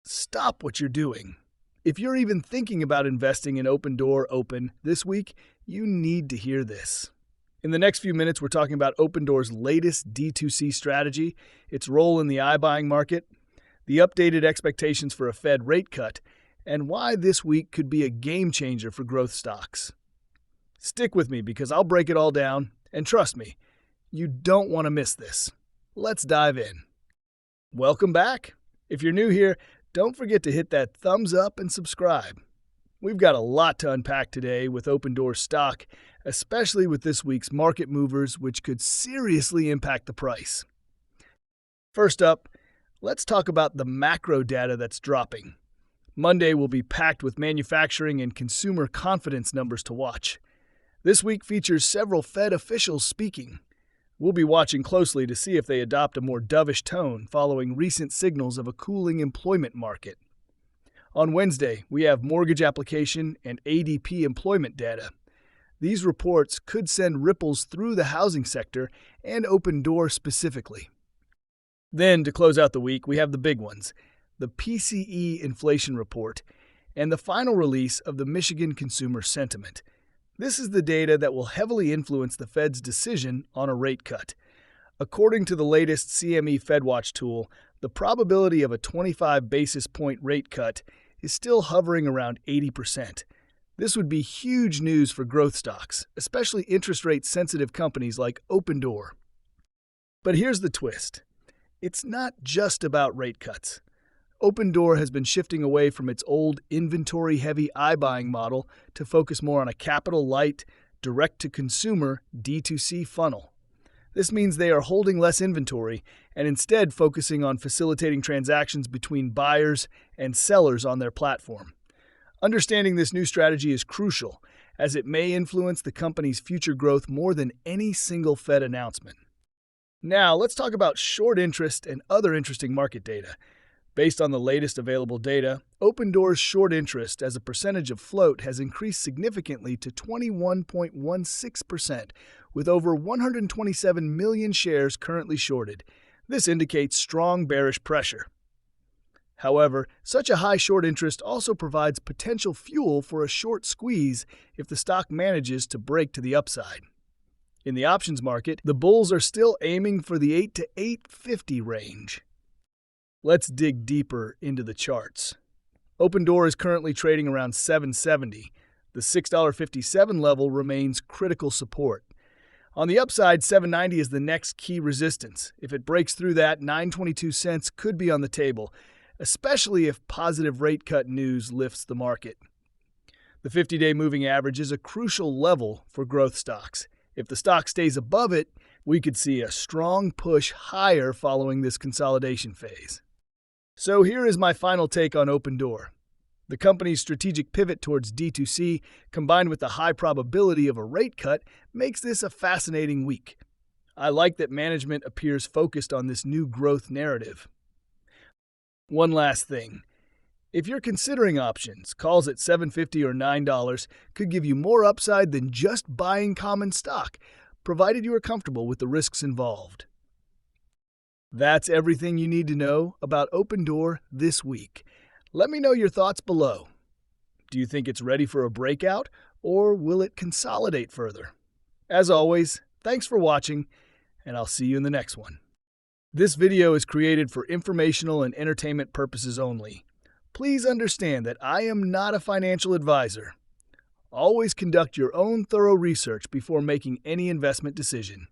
stop what you're doing. If you're even thinking about investing in OpenDoor this week, you need to hear this. In the next few minutes, we're talking about OpenDoor's latest D2C strategy, its role in the iBuying market, the updated expectations for a Fed rate cut, and why this week could be a game changer for growth stocks. Stick with me because I'll break it all down, and trust me, you don't want to miss this. Let's dive in. Welcome back. If you're new here, don't forget to hit that thumbs up and subscribe. We've got a lot to unpack today with OpenDoor stock, especially with this week's market movers, which could seriously impact the price. First up, let's talk about the macro data that's dropping. Monday will be packed with manufacturing and consumer confidence numbers to watch. This week features several Fed officials speaking. We'll be watching closely to see if they adopt a more dovish tone following recent signals of a cooling employment market. On Wednesday, we have mortgage application and ADP employment data. These reports could send ripples through the housing sector and OpenDoor specifically. Then, to close out the week, we have the big ones, the PCE inflation report and the final release of the Michigan Consumer Sentiment. This is the data that will heavily influence the Fed's decision on a rate cut. According to the latest CME FedWatch tool, the probability of a 25 basis point rate cut is still hovering around 80%. This would be huge news for growth stocks, especially interest rate sensitive companies like OpenDoor. But here's the twist. It's not just about rate cuts. OpenDoor has been shifting away from its old inventory-heavy iBuying model to focus more on a capital-light, direct-to-consumer D2C funnel. This means they are holding less inventory and instead focusing on facilitating transactions between buyers and sellers on their platform. Understanding this new strategy is crucial, as it may influence the company's future growth more than any single Fed announcement. Now, let's talk about short interest and other interesting market data. Based on the latest available data, OpenDoor's short interest as a percentage of float has increased significantly to 21.16%, with over 127 million shares currently shorted. This indicates strong bearish pressure. However, such a high short interest also provides potential fuel for a short squeeze if the stock manages to break to the upside. In the options market, the bulls are still aiming for the 8 to 850 range. Let's dig deeper into the charts. OpenDoor is currently trading around $7.70. The $6.57 level remains critical support. On the upside, $7.90 is the next key resistance. If it breaks through that, 9.22 cents could be on the table, especially if positive rate cut news lifts the market. The 50-day moving average is a crucial level for growth stocks. If the stock stays above it, we could see a strong push higher following this consolidation phase. So here is my final take on OpenDoor. The company's strategic pivot towards D2C, combined with the high probability of a rate cut, makes this a fascinating week. I like that management appears focused on this new growth narrative. One last thing. If you're considering options, calls at $7.50 or $9 could give you more upside than just buying common stock, provided you are comfortable with the risks involved. That's everything you need to know about OpenDoor this week. Let me know your thoughts below. Do you think it's ready for a breakout, or will it consolidate further? As always, thanks for watching, and I'll see you in the next one. This video is created for informational and entertainment purposes only. Please understand that I am not a financial advisor. Always conduct your own thorough research before making any investment decision.